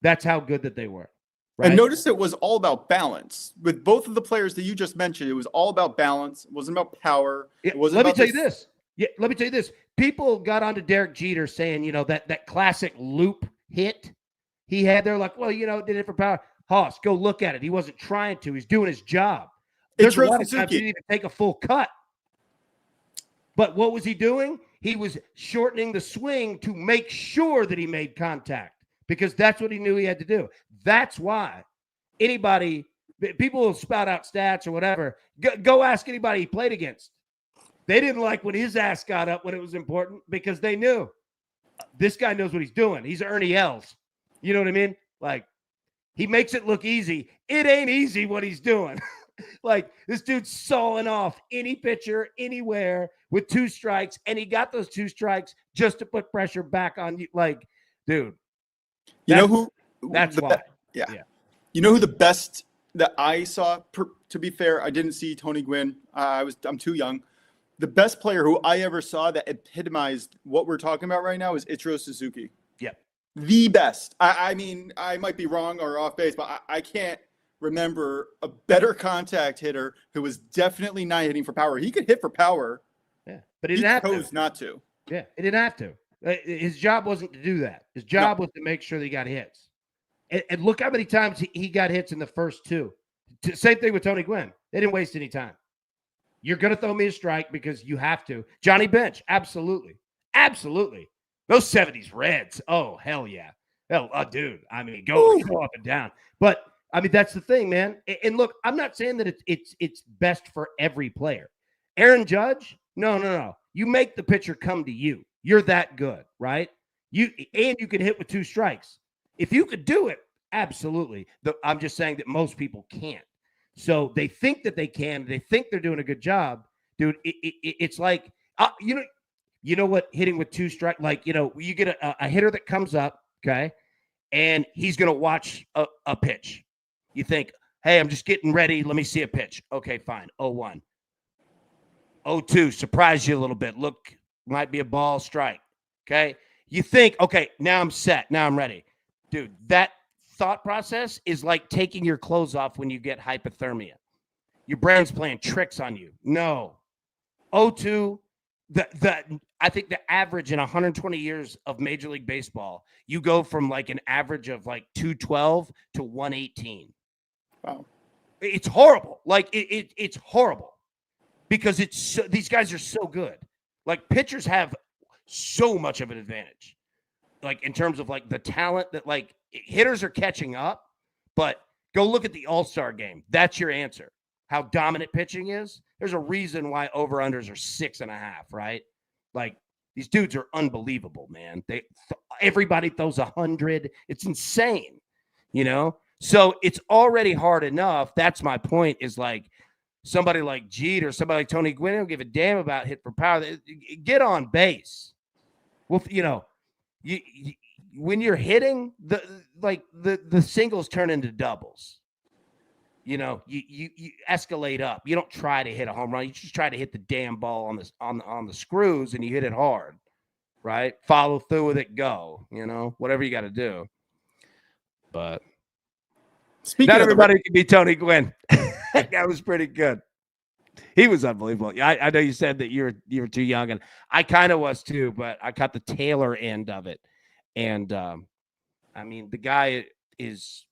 S1: That's how good that they were. Right?
S3: And notice it was all about balance. With both of the players that you just mentioned, it was all about balance. It wasn't about power.
S1: It wasn't. Let me tell you this. People got onto Derek Jeter saying, that classic loop hit he had. They're like, well, did it for power. Hoss, go look at it. He wasn't trying to. He's doing his job. There's a lot of times he didn't even take a full cut. But what was he doing? He was shortening the swing to make sure that he made contact because that's what he knew he had to do. That's why people will spout out stats or whatever. Go ask anybody he played against. They didn't like when his ass got up when it was important because they knew this guy knows what he's doing. He's Ernie Els. You know what I mean? Like, he makes it look easy. It ain't easy what he's doing. Like, this dude's sawing off any pitcher anywhere with 2 strikes, and he got those 2 strikes just to put pressure back on you. Like, dude.
S3: You know who?
S1: That's why.
S3: Yeah. You know who the best that I saw, to be fair, I didn't see Tony Gwynn. I'm too young. The best player who I ever saw that epitomized what we're talking about right now is Ichiro Suzuki.
S1: Yeah.
S3: The best. I mean, I might be wrong or off base, but I can't remember a better contact hitter who was definitely not hitting for power. He could hit for power.
S1: Yeah. But he chose
S3: not to.
S1: Yeah. He didn't have to. His job wasn't to do that. His job was to make sure that he got hits. And look how many times he got hits in the first 2. Same thing with Tony Gwynn. They didn't waste any time. You're going to throw me a strike because you have to. Johnny Bench, absolutely. Absolutely. Those 70s Reds, oh, hell yeah. Dude, I mean, go up and down. But, I mean, that's the thing, man. And look, I'm not saying that it's best for every player. Aaron Judge, no. You make the pitcher come to you. You're that good, right? You can hit with 2 strikes. If you could do it, absolutely. I'm just saying that most people can't. So they think that they can. They think they're doing a good job, dude. It's like you know what? Hitting with 2 strikes, like you get a hitter that comes up, okay, and he's gonna watch a pitch. You think, hey, I'm just getting ready. Let me see a pitch. Okay, fine. 0-1, 0-2. Surprise you a little bit. Look, might be a ball strike. Okay, you think, okay, now I'm set. Now I'm ready, dude. That thought process is like taking your clothes off when you get hypothermia. Your brain's playing tricks on you. No. 0-2, I think the average in 120 years of Major League Baseball, you go from like an average of like 212 to 118.
S3: Wow.
S1: It's horrible. Like it's horrible because these guys are so good. Like pitchers have so much of an advantage. Like in terms of like the talent that like hitters are catching up, but go look at the All-Star game. That's your answer. How dominant pitching is. There's a reason why over-unders are 6.5, right? Like these dudes are unbelievable, man. Everybody throws 100. It's insane, So it's already hard enough. That's my point is like somebody like Jeter or somebody like Tony Gwynn don't give a damn about hit for power. Get on base. Well, when you're hitting, the singles turn into doubles. You escalate up. You don't try to hit a home run. You just try to hit the damn ball on the screws, and you hit it hard, right? Follow through with it. Go. Whatever you got to do. But not everybody can be Tony Gwynn. That guy was pretty good. He was unbelievable. I know you said that you were too young, and I kind of was too, but I caught the Taylor end of it. And I mean, the guy is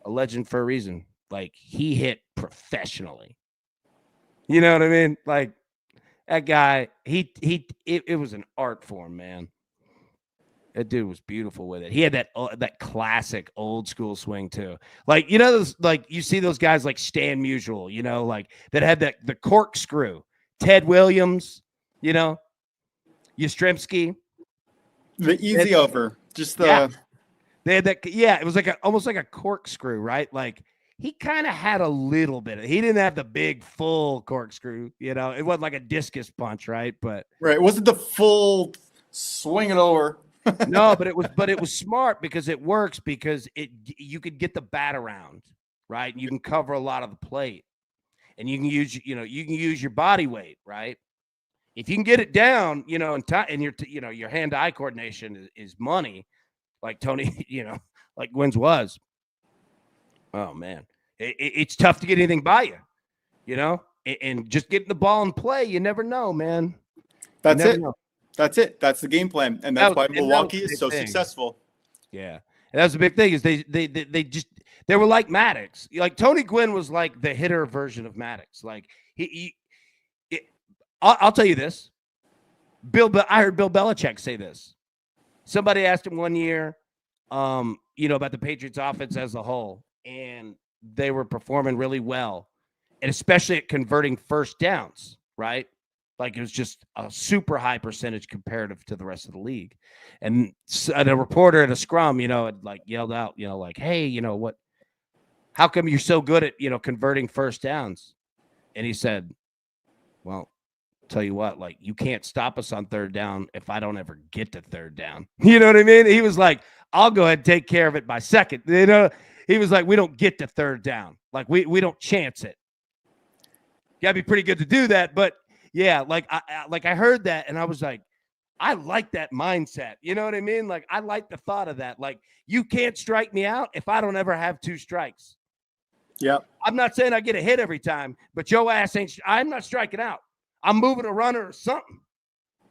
S1: a legend for a reason. Like he hit professionally. You know what I mean? Like that guy, it was an art form, man. That dude was beautiful with it. He had that classic old school swing too. Like, those, like you see those guys like Stan Musial, like that had the corkscrew. Ted Williams, Yastrzemski.
S3: The easy over. Just the
S1: They had that. Yeah, it was like almost like a corkscrew, right? Like he kind of had a little bit of. He didn't have the big full corkscrew, it wasn't like a discus punch, right? But
S3: right, it wasn't the full swing it over.
S1: No, but it was smart because it works because you could get the bat around, right? And you can cover a lot of the plate, and you can use your body weight, right? If you can get it down, and your hand-eye coordination is money, like Tony, like Gwynn's was. Oh man, it's tough to get anything by you, and just getting the ball in play. You never know, man.
S3: That's it. That's it. That's the game plan, and that's why Milwaukee is so successful.
S1: Yeah, and that's the big thing is they were like Maddox. Like Tony Gwynn was like the hitter version of Maddox. Like I'll tell you this: I heard Bill Belichick say this. Somebody asked him one year, about the Patriots offense as a whole, and they were performing really well, and especially at converting first downs, right? Like it was just a super high percentage comparative to the rest of the league. And a reporter at a scrum, had like yelled out, like, hey, how come you're so good at, converting first downs? And he said, well, tell you what, like, you can't stop us on third down if I don't ever get to third down. You know what I mean? He was like, I'll go ahead and take care of it by second. He was like, we don't get to third down. Like, we don't chance it. You gotta be pretty good to do that. But yeah, like I heard that and I was like, I like that mindset. You know what I mean? Like, I like the thought of that. Like, you can't strike me out if I don't ever have 2 strikes.
S3: Yeah.
S1: I'm not saying I get a hit every time, but your ass I'm not striking out. I'm moving a runner or something.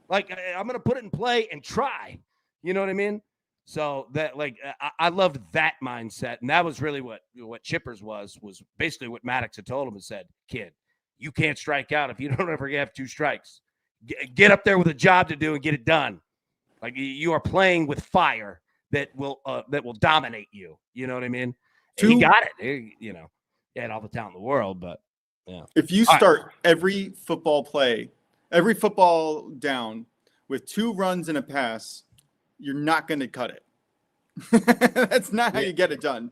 S1: Like, I'm going to put it in play and try. You know what I mean? So that, like, I loved that mindset. And that was really what Chipper's was basically what Maddox had told him and said, kid, you can't strike out if you don't ever have 2 strikes. Get up there with a job to do and get it done. Like, you are playing with fire that will dominate you. You know what I mean? He got it. He had all the talent in the world, but yeah.
S3: If you start every football down with 2 runs and a pass, you're not going to cut it. That's not how you get it done.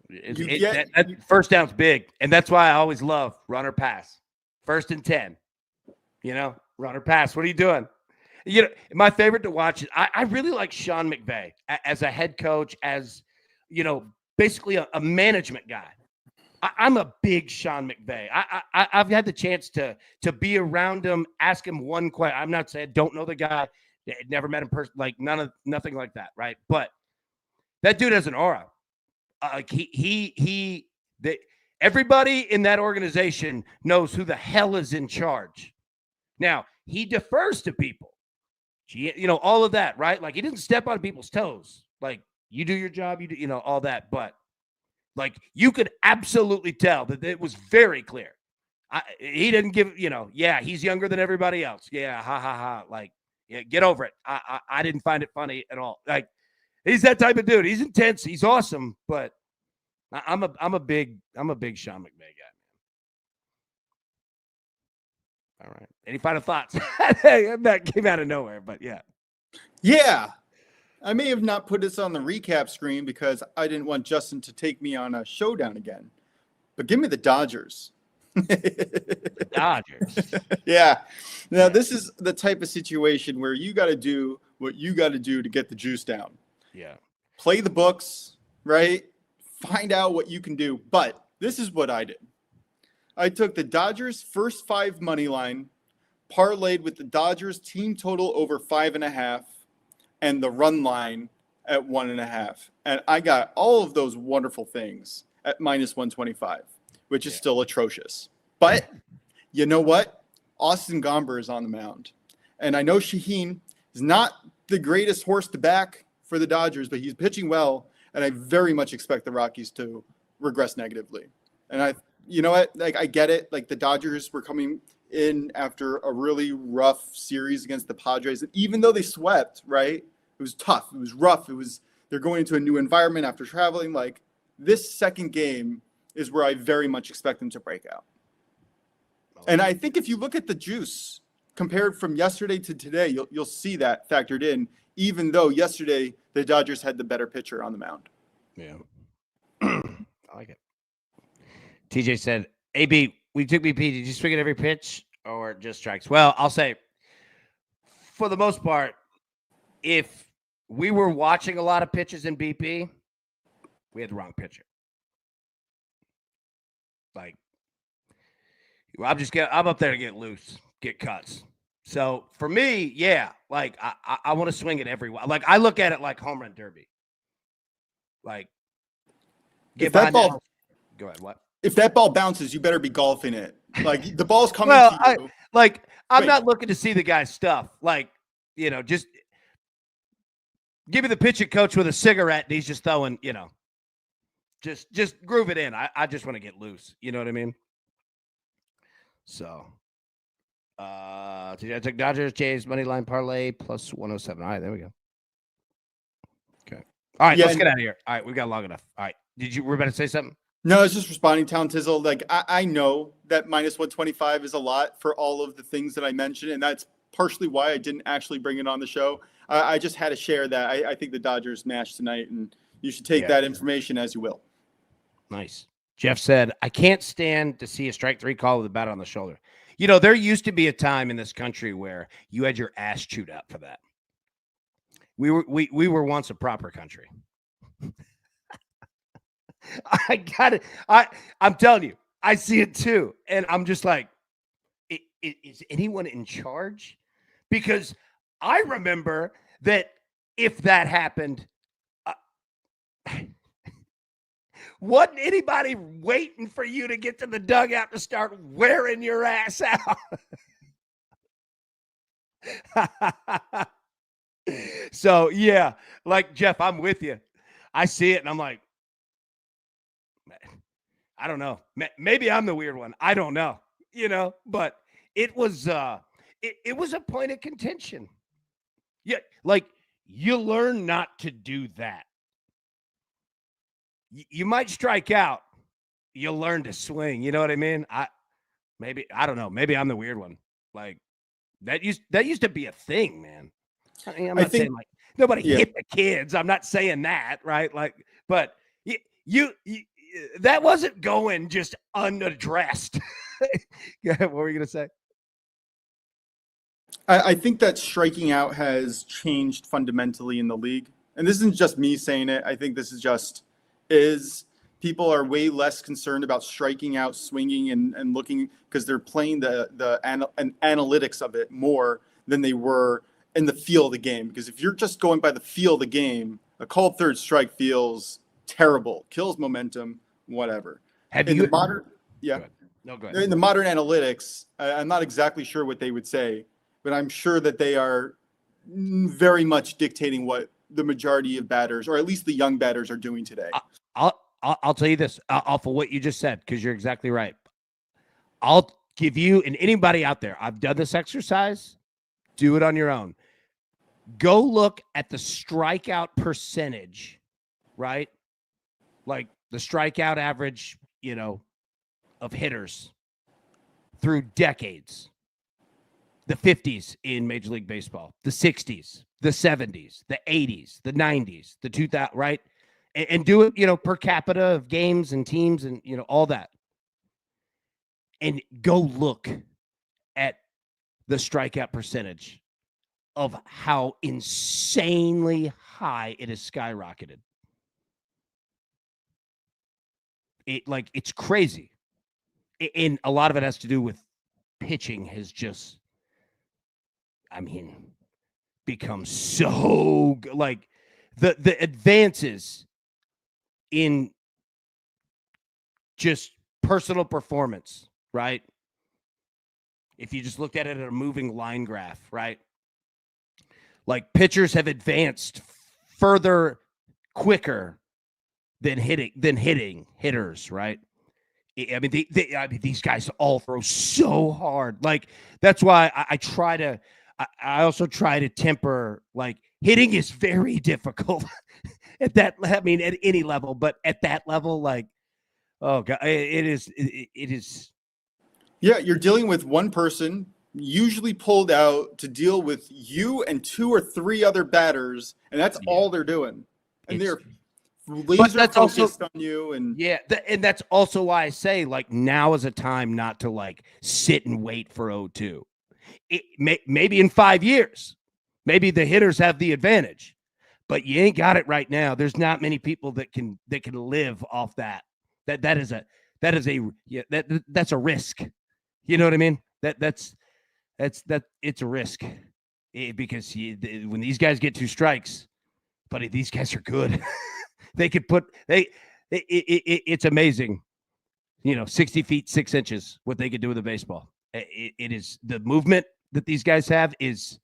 S1: That first down's big, and that's why I always love run or pass. 1st and 10. Run or pass. What are you doing? My favorite to watch is I really like Sean McVay as a head coach, as basically a management guy. I'm a big Sean McVay. I've had the chance to be around him, ask him one question. I'm not saying don't know the guy, never met him personally, like nothing like that, right? But that dude has an aura. Everybody in that organization knows who the hell is in charge. Now, he defers to people. All of that, right? Like, he doesn't step on people's toes. Like, you do your job, you do, all that. But, like, you could absolutely tell that it was very clear. He didn't give, he's younger than everybody else. Yeah, ha, ha, ha. Like, yeah, get over it. I didn't find it funny at all. Like, he's that type of dude. He's intense. He's awesome. But I'm a big Sean McVay guy. All right. Any final thoughts? That came out of nowhere, but yeah.
S3: Yeah. I may have not put this on the recap screen because I didn't want Justin to take me on a showdown again. But give me the Dodgers.
S1: The Dodgers.
S3: Yeah. Now, this is the type of situation where you got to do what you got to do to get the juice down.
S1: Yeah.
S3: Play the books, right? Find out what you can do. But this is what I did. I took the Dodgers first 5 money line, parlayed with the Dodgers team total over 5.5, and the run line at 1.5. And I got all of those wonderful things at -125, which is still atrocious. But you know what? Austin Gomber is on the mound. And I know Shaheen is not the greatest horse to back for the Dodgers, but he's pitching well. And I very much expect the Rockies to regress negatively. And you know what? Like, I get it. Like, the Dodgers were coming in after a really rough series against the Padres. And even though they swept, right? It was tough. It was rough. They're going into a new environment after traveling. Like, this second game is where I very much expect them to break out. And I think if you look at the juice compared from yesterday to today, you'll see that factored in, even though yesterday the Dodgers had the better pitcher on the mound.
S1: Yeah. I like it. TJ said, AB, we took BP. Did you swing at every pitch or just strikes? Well, I'll say, for the most part, if we were watching a lot of pitches in BP, we had the wrong pitcher. Like, I'm up there to get loose, get cuts. So for me, yeah, like I want to swing it everywhere. Like, I look at it like home run derby. Like,
S3: if that ball,
S1: go ahead. What?
S3: If that ball bounces, you better be golfing it. Like, the ball's coming to you.
S1: I'm not looking to see the guy's stuff. Like, just give me the pitching coach with a cigarette and he's just throwing, just groove it in. I just want to get loose. You know what I mean? So, I took Dodgers, Jays, money line parlay plus 107. All right, there we go. Okay. All right, let's get out of here. All right, we've got long enough. All right. We're about to say something?
S3: No, it's just responding, Town Tizzle. Like, I know that minus 125 is a lot for all of the things that I mentioned, and that's partially why I didn't actually bring it on the show. I just had to share that. I think the Dodgers match tonight, and you should take that information as you will.
S1: Nice. Jeff said, I can't stand to see a strike three call with a bat on the shoulder. You know, there used to be a time in this country where you had your ass chewed out for that. We were once a proper country. I got it. I'm telling you, I see it too. And I'm just like, is anyone in charge? Because I remember that if that happened, wasn't anybody waiting for you to get to the dugout to start wearing your ass out? So, yeah, like, Jeff, I'm with you. I see it, and I'm like, I don't know. Maybe I'm the weird one. I don't know, but it was it was a point of contention. Yeah, like, you learn not to do that. You might strike out. You'll learn to swing. You know what I mean? I don't know. Maybe I'm the weird one. Like, that used to be a thing, man. I mean, I'm not saying like nobody hit the kids. I'm not saying that, right? Like, but you that wasn't going just unaddressed. What were you gonna say?
S3: I think that striking out has changed fundamentally in the league, and this isn't just me saying it. I think this is people are way less concerned about striking out, swinging, and looking because they're playing the analytics of it more than they were in the feel of the game. Because if you're just going by the feel of the game, a called third strike feels terrible, kills momentum, whatever.
S1: Go ahead. No, go ahead.
S3: In the modern analytics, I'm not exactly sure what they would say, but I'm sure that they are very much dictating what the majority of batters, or at least the young batters, are doing today.
S1: I'll tell you this off of what you just said, because you're exactly right. I'll give you, and anybody out there, I've done this exercise. Do it on your own. Go look at the strikeout percentage, right? Like the strikeout average, of hitters through decades. The 50s in Major League Baseball, the 60s, the 70s, the 80s, the 90s, the 2000, right? And do it, per capita of games and teams and, all that. And go look at the strikeout percentage of how insanely high it has skyrocketed. It's crazy. And a lot of it has to do with pitching has just, become so good. Like the advances in just personal performance, right? If you just looked at it at a moving line graph, right? Like pitchers have advanced further quicker than hitting hitters, right? These guys all throw so hard. Like, that's why I also try to temper, like, hitting is very difficult at that. At any level, but at that level, like, oh God, it is.
S3: Yeah. You're dealing with one person usually pulled out to deal with you and 2 or 3 other batters. And that's all they're doing. And they're laser focused on you. And
S1: and that's also why I say, like, now is a time not to, like, sit and wait for 0-2. Maybe in 5 years, maybe the hitters have the advantage, but you ain't got it right now. There's not many people that can live off that. That's a risk. You know what I mean? That's it's a risk because when these guys get 2 strikes, buddy, these guys are good. They could it's amazing. 60 feet, 6 inches, what they could do with a baseball. It is, the movement that these guys have is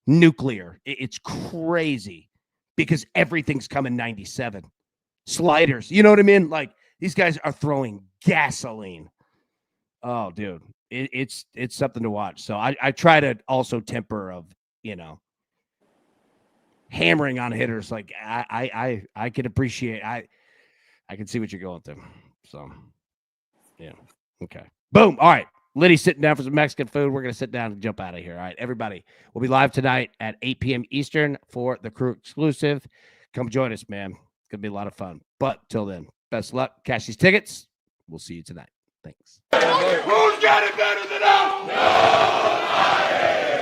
S1: nuclear. It's crazy because everything's coming 97 sliders. You know what I mean? Like, these guys are throwing gasoline. Oh, dude. it's something to watch. So I try to also temper of, hammering on hitters. Like I can appreciate, I can see what you're going through. So yeah. Okay. Boom. All right. Liddy's sitting down for some Mexican food. We're going to sit down and jump out of here. All right, everybody. We'll be live tonight at 8 p.m. Eastern for the Crew exclusive. Come join us, man. It's going to be a lot of fun. But till then, best luck. Cash these tickets. We'll see you tonight. Thanks.
S2: Who's got it better than us? Nobody.